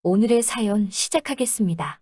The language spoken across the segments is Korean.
오늘의 사연 시작하겠습니다.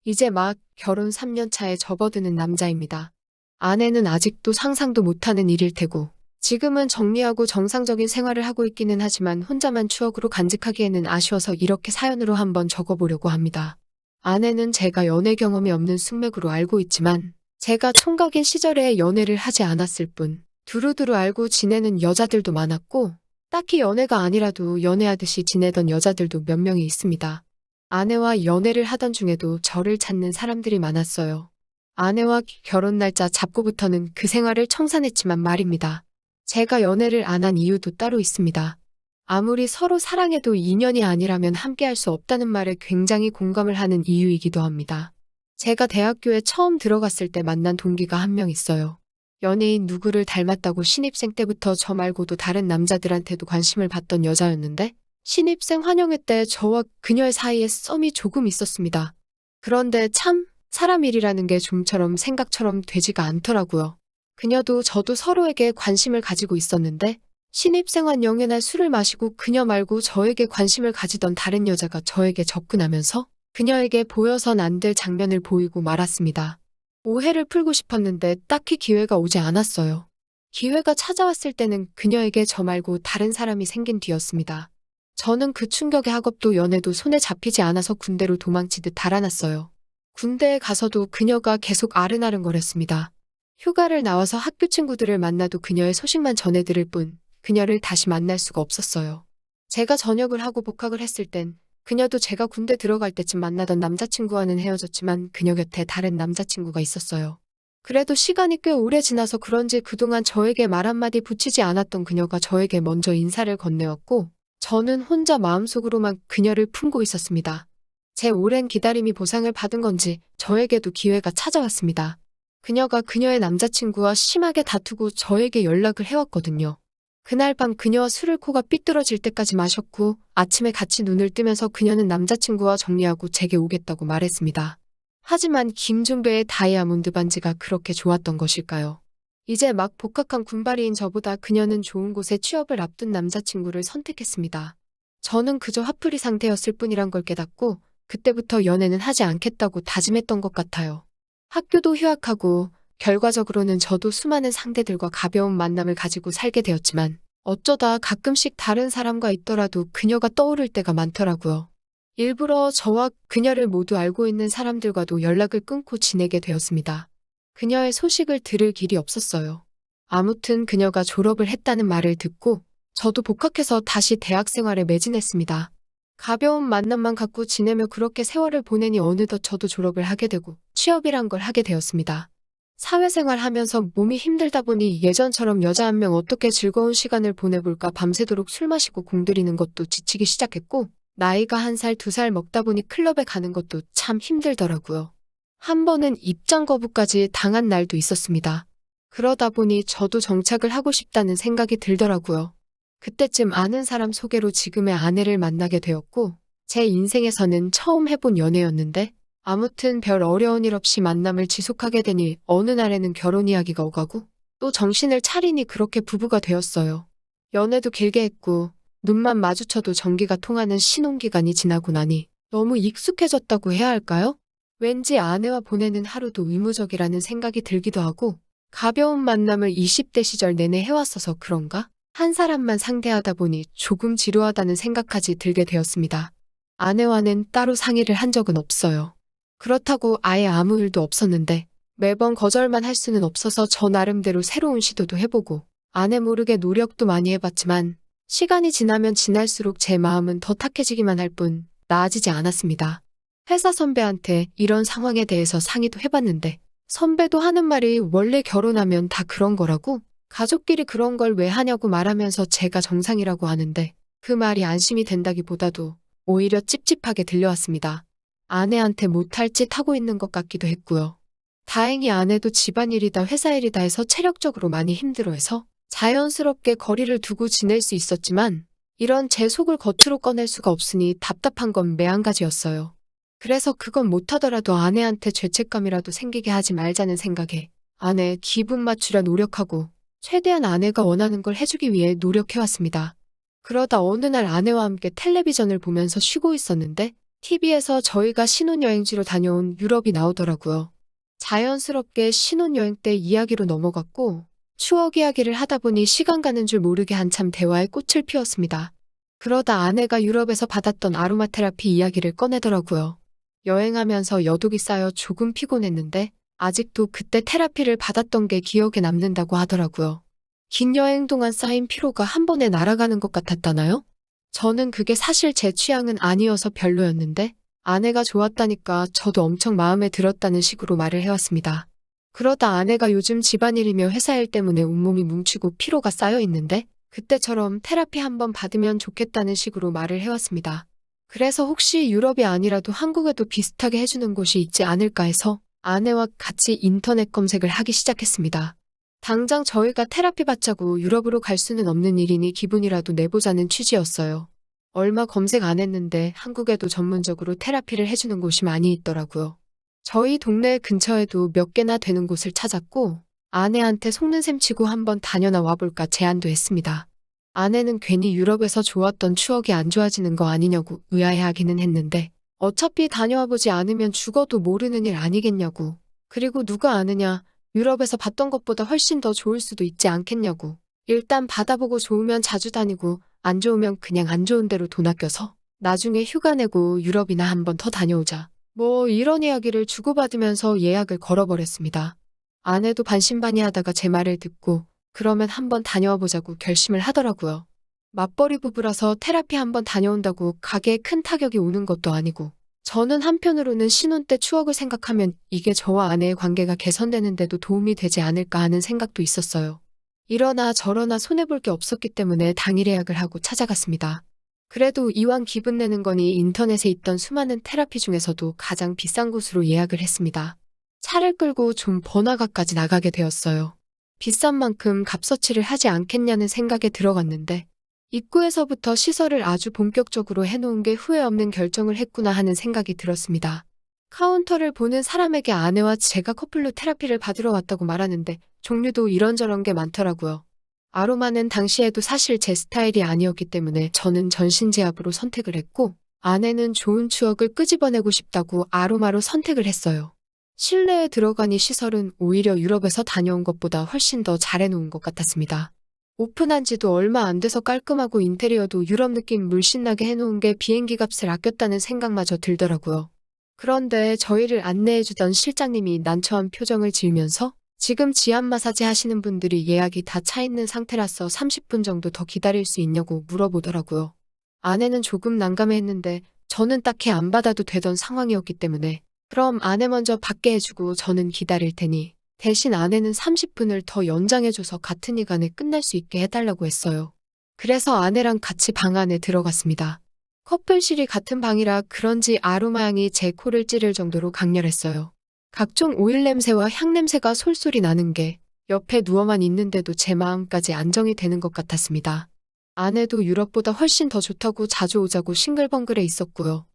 이제 막 결혼 3년 차에 접어드는 남자입니다. 아내는 아직도 상상도 못하는 일일 테고, 지금은 정리하고 정상적인 생활을 하고 있기는 하지만 혼자만 추억으로 간직하기에는 아쉬워서 이렇게 사연으로 한번 적어보려고 합니다. 아내는 제가 연애 경험이 없는 숙맥으로 알고 있지만, 제가 총각인 시절에 연애를 하지 않았을 뿐, 두루두루 알고 지내는 여자들도 많았고, 딱히 연애가 아니라도 연애하듯이 지내던 여자들도 몇 명이 있습니다. 아내와 연애를 하던 중에도 저를 찾는 사람들이 많았어요. 아내와 결혼 날짜 잡고부터는 그 생활을 청산했지만 말입니다. 제가 연애를 안 한 이유도 따로 있습니다. 아무리 서로 사랑해도 인연이 아니라면 함께할 수 없다는 말에 굉장히 공감을 하는 이유이기도 합니다. 제가 대학교에 처음 들어갔을 때 만난 동기가 한 명 있어요. 연예인 누구를 닮았다고 신입생 때부터 저 말고도 다른 남자들한테도 관심을 받던 여자였는데, 신입생 환영회 때 저와 그녀의 사이에 썸이 조금 있었습니다. 그런데 참 사람 일이라는 게 좀처럼 생각처럼 되지가 않더라고요. 그녀도 저도 서로에게 관심을 가지고 있었는데 신입생 환영회 날 술을 마시고 그녀 말고 저에게 관심을 가지던 다른 여자가 저에게 접근하면서 그녀에게 보여선 안 될 장면을 보이고 말았습니다. 오해를 풀고 싶었는데 딱히 기회가 오지 않았어요. 기회가 찾아왔을 때는 그녀에게 저 말고 다른 사람이 생긴 뒤였습니다. 저는 그 충격에 학업도 연애도 손에 잡히지 않아서 군대로 도망치듯 달아났어요. 군대에 가서도 그녀가 계속 아른아른거렸습니다. 휴가를 나와서 학교 친구들을 만나도 그녀의 소식만 전해들을 뿐 그녀를 다시 만날 수가 없었어요. 제가 전역을 하고 복학을 했을 땐 그녀도 제가 군대 들어갈 때쯤 만나던 남자친구와는 헤어졌지만 그녀 곁에 다른 남자친구가 있었어요. 그래도 시간이 꽤 오래 지나서 그런지 그동안 저에게 말 한마디 붙이지 않았던 그녀가 저에게 먼저 인사를 건네었고 저는 혼자 마음속으로만 그녀를 품고 있었습니다. 제 오랜 기다림이 보상을 받은 건지 저에게도 기회가 찾아왔습니다. 그녀가 그녀의 남자친구와 심하게 다투고 저에게 연락을 해왔거든요. 그날 밤 그녀와 술을 코가 삐뚤어질 때까지 마셨고 아침에 같이 눈을 뜨면서 그녀는 남자친구와 정리하고 제게 오겠다고 말했습니다. 하지만 김종배의 다이아몬드 반지가 그렇게 좋았던 것일까요? 이제 막 복학한 군발이인 저보다 그녀는 좋은 곳에 취업을 앞둔 남자친구를 선택했습니다. 저는 그저 화풀이 상태였을 뿐이란 걸 깨닫고 그때부터 연애는 하지 않겠다고 다짐했던 것 같아요. 학교도 휴학하고 결과적으로는 저도 수많은 상대들과 가벼운 만남을 가지고 살게 되었지만 어쩌다 가끔씩 다른 사람과 있더라도 그녀가 떠오를 때가 많더라고요. 일부러 저와 그녀를 모두 알고 있는 사람들과도 연락을 끊고 지내게 되었습니다. 그녀의 소식을 들을 길이 없었어요. 아무튼 그녀가 졸업을 했다는 말을 듣고 저도 복학해서 다시 대학 생활에 매진했습니다. 가벼운 만남만 갖고 지내며 그렇게 세월을 보내니 어느덧 저도 졸업을 하게 되고 취업이란 걸 하게 되었습니다. 사회생활 하면서 몸이 힘들다 보니 예전처럼 여자 한 명 어떻게 즐거운 시간을 보내볼까 밤새도록 술 마시고 공들이는 것도 지치기 시작했고 나이가 1살, 2살 먹다 보니 클럽에 가는 것도 참 힘들더라고요. 한 번은 입장 거부까지 당한 날도 있었습니다. 그러다 보니 저도 정착을 하고 싶다는 생각이 들더라고요. 그때쯤 아는 사람 소개로 지금의 아내를 만나게 되었고 제 인생에서는 처음 해본 연애였는데 아무튼 별 어려운 일 없이 만남을 지속하게 되니 어느 날에는 결혼 이야기가 오가고 또 정신을 차리니 그렇게 부부가 되었어요. 연애도 길게 했고 눈만 마주쳐도 전기가 통하는 신혼기간이 지나고 나니 너무 익숙해졌다고 해야 할까요? 왠지 아내와 보내는 하루도 의무적이라는 생각이 들기도 하고 가벼운 만남을 20대 시절 내내 해왔어서 그런가? 한 사람만 상대하다 보니 조금 지루하다는 생각까지 들게 되었습니다. 아내와는 따로 상의를 한 적은 없어요. 그렇다고 아예 아무 일도 없었는데 매번 거절만 할 수는 없어서 저 나름대로 새로운 시도도 해보고 아내 모르게 노력도 많이 해봤지만 시간이 지나면 지날수록 제 마음은 더 탁해지기만 할 뿐 나아지지 않았습니다. 회사 선배한테 이런 상황에 대해서 상의도 해봤는데 선배도 하는 말이 원래 결혼하면 다 그런 거라고 가족끼리 그런 걸 왜 하냐고 말하면서 제가 정상이라고 하는데 그 말이 안심이 된다기보다도 오히려 찝찝하게 들려왔습니다. 아내한테 못할 짓 하고 있는 것 같기도 했고요. 다행히 아내도 집안일이다 회사일이다 해서 체력적으로 많이 힘들어해서 자연스럽게 거리를 두고 지낼 수 있었지만 이런 제 속을 겉으로 꺼낼 수가 없으니 답답한 건 매한가지였어요. 그래서 그건 못하더라도 아내한테 죄책감이라도 생기게 하지 말자는 생각에 아내 기분 맞추려 노력하고 최대한 아내가 원하는 걸 해주기 위해 노력해왔습니다. 그러다 어느 날 아내와 함께 텔레비전을 보면서 쉬고 있었는데 TV에서 저희가 신혼여행지로 다녀온 유럽이 나오더라고요. 자연스럽게 신혼여행 때 이야기로 넘어갔고 추억 이야기를 하다 보니 시간 가는 줄 모르게 한참 대화에 꽃을 피웠습니다. 그러다 아내가 유럽에서 받았던 아로마 테라피 이야기를 꺼내더라고요. 여행하면서 여독이 쌓여 조금 피곤했는데 아직도 그때 테라피를 받았던 게 기억에 남는다고 하더라고요. 긴 여행 동안 쌓인 피로가 한 번에 날아가는 것 같았다나요? 저는 그게 사실 제 취향은 아니어서 별로였는데 아내가 좋았다니까 저도 엄청 마음에 들었다는 식으로 말을 해왔습니다. 그러다 아내가 요즘 집안일이며 회사일 때문에 온몸이 뭉치고 피로가 쌓여 있는데 그때처럼 테라피 한번 받으면 좋겠다는 식으로 말을 해왔습니다. 그래서 혹시 유럽이 아니라도 한국에도 비슷하게 해주는 곳이 있지 않을까 해서 아내와 같이 인터넷 검색을 하기 시작했습니다. 당장 저희가 테라피 받자고 유럽으로 갈 수는 없는 일이니 기분이라도 내보자는 취지였어요. 얼마 검색 안 했는데 한국에도 전문적으로 테라피를 해주는 곳이 많이 있더라고요. 저희 동네 근처에도 몇 개나 되는 곳을 찾았고 아내한테 속는 셈 치고 한번 다녀나 와볼까 제안도 했습니다. 아내는 괜히 유럽에서 좋았던 추억이 안 좋아지는 거 아니냐고 의아해하기는 했는데 어차피 다녀와보지 않으면 죽어도 모르는 일 아니겠냐고. 그리고 누가 아느냐, 유럽에서 봤던 것보다 훨씬 더 좋을 수도 있지 않겠냐고. 일단 받아보고 좋으면 자주 다니고 안 좋으면 그냥 안 좋은 대로 돈 아껴서 나중에 휴가 내고 유럽이나 한번 더 다녀오자. 뭐 이런 이야기를 주고받으면서 예약을 걸어버렸습니다. 아내도 반신반의하다가 제 말을 듣고 그러면 한번 다녀와 보자고 결심을 하더라고요. 맞벌이 부부라서 테라피 한번 다녀온다고 가게에 큰 타격이 오는 것도 아니고 저는 한편으로는 신혼 때 추억을 생각하면 이게 저와 아내의 관계가 개선되는데도 도움이 되지 않을까 하는 생각도 있었어요. 이러나 저러나 손해볼 게 없었기 때문에 당일 예약을 하고 찾아갔습니다. 그래도 이왕 기분 내는 거니 인터넷에 있던 수많은 테라피 중에서도 가장 비싼 곳으로 예약을 했습니다. 차를 끌고 좀 번화가까지 나가게 되었어요. 비싼 만큼 값어치를 하지 않겠냐는 생각에 들어갔는데 입구에서부터 시설을 아주 본격적으로 해놓은 게 후회 없는 결정을 했구나 하는 생각이 들었습니다. 카운터를 보는 사람에게 아내와 제가 커플로 테라피를 받으러 왔다고 말하는데 종류도 이런저런 게 많더라고요. 아로마는 당시에도 사실 제 스타일이 아니었기 때문에 저는 전신제압으로 선택을 했고 아내는 좋은 추억을 끄집어내고 싶다고 아로마로 선택을 했어요. 실내에 들어가니 시설은 오히려 유럽에서 다녀온 것보다 훨씬 더 잘해놓은 것 같았습니다. 오픈한 지도 얼마 안 돼서 깔끔하고 인테리어도 유럽 느낌 물씬 나게 해놓은 게 비행기 값을 아꼈다는 생각마저 들더라고요. 그런데 저희를 안내해주던 실장님이 난처한 표정을 지으면서 지금 지압 마사지 하시는 분들이 예약이 다 차 있는 상태라서 30분 정도 더 기다릴 수 있냐고 물어보더라고요. 아내는 조금 난감해했는데 저는 딱히 안 받아도 되던 상황이었기 때문에 그럼 아내 먼저 받게 해주고 저는 기다릴 테니 대신 아내는 30분을 더 연장해줘서 같은 시간에 끝날 수 있게 해달라고 했어요. 그래서 아내랑 같이 방 안에 들어갔습니다. 커플실이 같은 방이라 그런지 아로마 향이 제 코를 찌를 정도로 강렬했어요. 각종 오일 냄새와 향 냄새가 솔솔이 나는 게 옆에 누워만 있는데도 제 마음까지 안정이 되는 것 같았습니다. 아내도 유럽보다 훨씬 더 좋다고 자주 오자고 싱글벙글해 있었고요.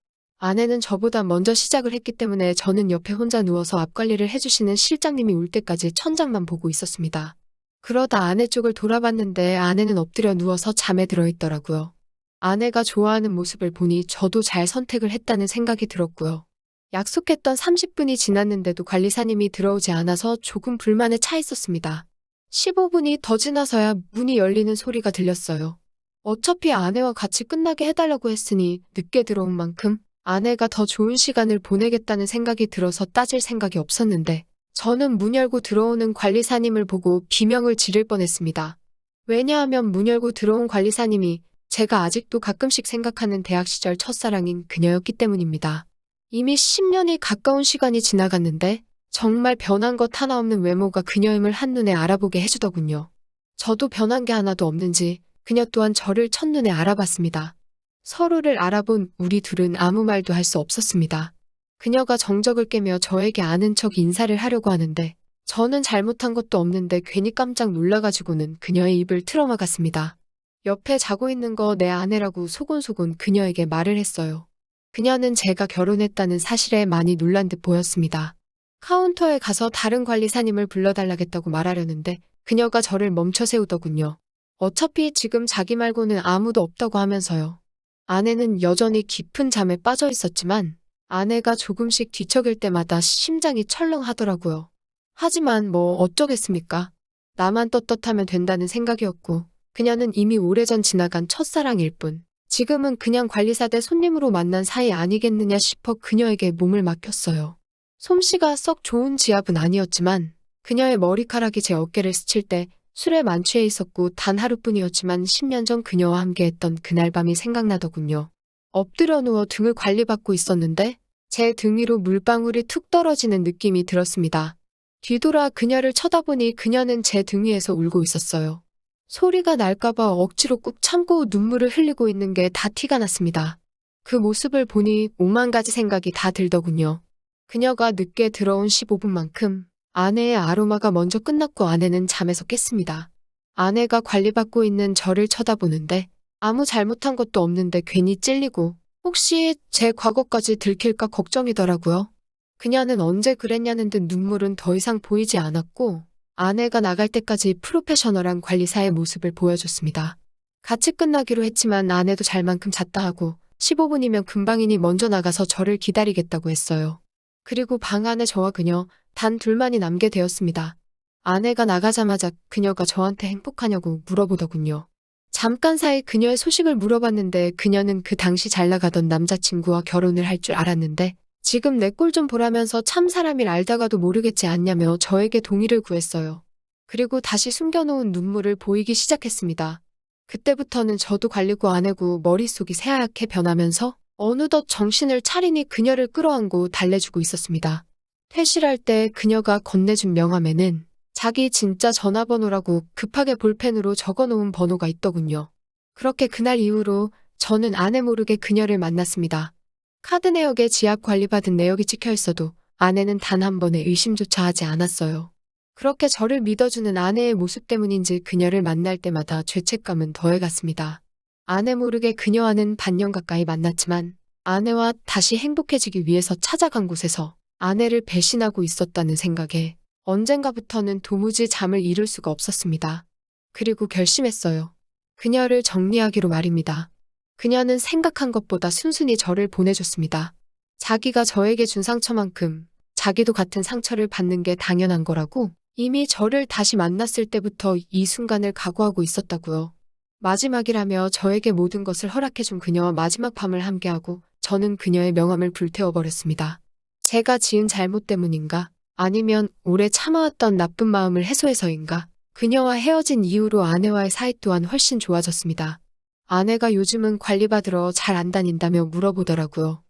아내는 저보다 먼저 시작을 했기 때문에 저는 옆에 혼자 누워서 앞 관리를 해주시는 실장님이 올 때까지 천장만 보고 있었습니다. 그러다 아내 쪽을 돌아봤는데 아내는 엎드려 누워서 잠에 들어 있더라고요. 아내가 좋아하는 모습을 보니 저도 잘 선택을 했다는 생각이 들었고요. 약속했던 30분이 지났는데도 관리사님이 들어오지 않아서 조금 불만에 차 있었습니다. 15분이 더 지나서야 문이 열리는 소리가 들렸어요. 어차피 아내와 같이 끝나게 해달라고 했으니 늦게 들어온 만큼 아내가 더 좋은 시간을 보내겠다는 생각이 들어서 따질 생각이 없었는데 저는 문 열고 들어오는 관리사님을 보고 비명을 지를 뻔했습니다. 왜냐하면 문 열고 들어온 관리사님이 제가 아직도 가끔씩 생각하는 대학 시절 첫사랑인 그녀였기 때문입니다. 이미 10년이 가까운 시간이 지나갔는데 정말 변한 것 하나 없는 외모가 그녀임을 한눈에 알아보게 해주더군요. 저도 변한 게 하나도 없는지 그녀 또한 저를 첫눈에 알아봤습니다. 서로를 알아본 우리 둘은 아무 말도 할 수 없었습니다. 그녀가 정적을 깨며 저에게 아는 척 인사를 하려고 하는데 저는 잘못한 것도 없는데 괜히 깜짝 놀라가지고는 그녀의 입을 틀어막았습니다. 옆에 자고 있는 거 내 아내라고 소곤소곤 그녀에게 말을 했어요. 그녀는 제가 결혼했다는 사실에 많이 놀란 듯 보였습니다. 카운터에 가서 다른 관리사님을 불러달라겠다고 말하려는데 그녀가 저를 멈춰 세우더군요. 어차피 지금 자기 말고는 아무도 없다고 하면서요. 아내는 여전히 깊은 잠에 빠져 있었지만 아내가 조금씩 뒤척일 때마다 심장이 철렁하더라고요. 하지만 뭐 어쩌겠습니까? 나만 떳떳하면 된다는 생각이었고 그녀는 이미 오래전 지나간 첫사랑일 뿐 지금은 그냥 관리사 대 손님으로 만난 사이 아니겠느냐 싶어 그녀에게 몸을 맡겼어요. 솜씨가 썩 좋은 지압은 아니었지만 그녀의 머리카락이 제 어깨를 스칠 때 술에 만취해 있었고 단 하루뿐이었지만 10년 전 그녀와 함께했던 그날 밤이 생각나더군요. 엎드려 누워 등을 관리받고 있었는데 제 등 위로 물방울이 툭 떨어지는 느낌이 들었습니다. 뒤돌아 그녀를 쳐다보니 그녀는 제 등 위에서 울고 있었어요. 소리가 날까봐 억지로 꾹 참고 눈물을 흘리고 있는 게 다 티가 났습니다. 그 모습을 보니 오만 가지 생각이 다 들더군요. 그녀가 늦게 들어온 15분만큼 아내의 아로마가 먼저 끝났고 아내는 잠에서 깼습니다. 아내가 관리받고 있는 저를 쳐다보는데 아무 잘못한 것도 없는데 괜히 찔리고 혹시 제 과거까지 들킬까 걱정이더라고요. 그녀는 언제 그랬냐는 듯 눈물은 더 이상 보이지 않았고 아내가 나갈 때까지 프로페셔널한 관리사의 모습을 보여줬습니다. 같이 끝나기로 했지만 아내도 잘 만큼 잤다 하고 15분이면 금방이니 먼저 나가서 저를 기다리겠다고 했어요. 그리고 방 안에 저와 그녀 단 둘만이 남게 되었습니다. 아내가 나가자마자 그녀가 저한테 행복하냐고 물어보더군요. 잠깐 사이 그녀의 소식을 물어봤는데 그녀는 그 당시 잘 나가던 남자친구와 결혼을 할 줄 알았는데 지금 내 꼴 좀 보라면서 참 사람일 알다가도 모르겠지 않냐며 저에게 동의를 구했어요. 그리고 다시 숨겨놓은 눈물을 보이기 시작했습니다. 그때부터는 저도 관리고 아내고 머릿속이 새하얗게 변하면서 어느덧 정신을 차리니 그녀를 끌어안고 달래주고 있었습니다. 퇴실할 때 그녀가 건네준 명함에는 자기 진짜 전화번호라고 급하게 볼펜으로 적어놓은 번호가 있더군요. 그렇게 그날 이후로 저는 아내 모르게 그녀를 만났습니다. 카드 내역에 지압 관리받은 내역이 찍혀 있어도 아내는 단 한 번의 의심조차 하지 않았어요. 그렇게 저를 믿어주는 아내의 모습 때문인지 그녀를 만날 때마다 죄책감은 더해갔습니다. 아내 모르게 그녀와는 반년 가까이 만났지만 아내와 다시 행복해지기 위해서 찾아간 곳에서 아내를 배신하고 있었다는 생각에 언젠가부터는 도무지 잠을 이룰 수가 없었습니다. 그리고 결심했어요. 그녀를 정리하기로 말입니다. 그녀는 생각한 것보다 순순히 저를 보내줬습니다. 자기가 저에게 준 상처만큼 자기도 같은 상처를 받는 게 당연한 거라고 이미 저를 다시 만났을 때부터 이 순간을 각오하고 있었다고요. 마지막이라며 저에게 모든 것을 허락해준 그녀와 마지막 밤을 함께하고 저는 그녀의 명함을 불태워버렸습니다. 제가 지은 잘못 때문인가? 아니면 오래 참아왔던 나쁜 마음을 해소해서인가? 그녀와 헤어진 이후로 아내와의 사이 또한 훨씬 좋아졌습니다. 아내가 요즘은 관리받으러 잘 안 다닌다며 물어보더라고요.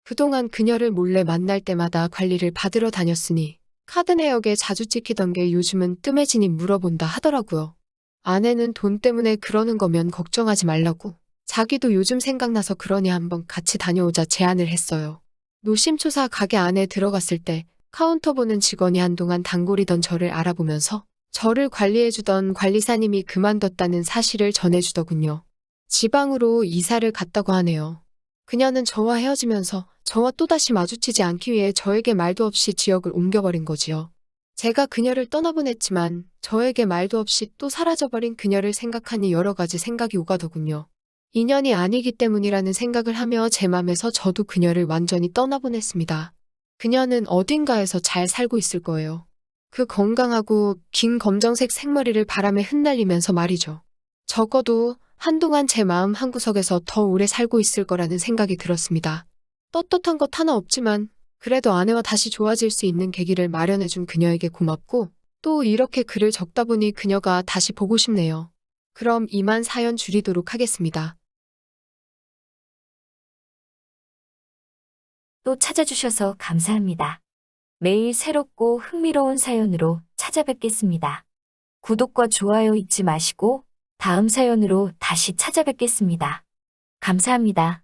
그동안 그녀를 몰래 만날 때마다 관리를 받으러 다녔으니 카드 내역에 자주 찍히던 게 요즘은 뜸해지니 물어본다 하더라고요. 아내는 돈 때문에 그러는 거면 걱정하지 말라고. 자기도 요즘 생각나서 그러니 한번 같이 다녀오자 제안을 했어요. 노심초사 가게 안에 들어갔을 때 카운터 보는 직원이 한동안 단골이던 저를 알아보면서 저를 관리해주던 관리사님이 그만뒀다는 사실을 전해주더군요. 지방으로 이사를 갔다고 하네요. 그녀는 저와 헤어지면서 저와 또다시 마주치지 않기 위해 저에게 말도 없이 지역을 옮겨버린 거지요. 제가 그녀를 떠나보냈지만 저에게 말도 없이 또 사라져버린 그녀를 생각하니 여러 가지 생각이 오가더군요. 인연이 아니기 때문이라는 생각을 하며 제 맘에서 저도 그녀를 완전히 떠나보냈습니다. 그녀는 어딘가에서 잘 살고 있을 거예요. 그 건강하고 긴 검정색 생머리를 바람에 흩날리면서 말이죠. 적어도 한동안 제 마음 한구석에서 더 오래 살고 있을 거라는 생각이 들었습니다. 떳떳한 것 하나 없지만 그래도 아내와 다시 좋아질 수 있는 계기를 마련해준 그녀에게 고맙고 또 이렇게 글을 적다 보니 그녀가 다시 보고 싶네요. 그럼 이만 사연 줄이도록 하겠습니다. 또 찾아주셔서 감사합니다. 매일 새롭고 흥미로운 사연으로 찾아뵙겠습니다. 구독과 좋아요 잊지 마시고 다음 사연으로 다시 찾아뵙겠습니다. 감사합니다.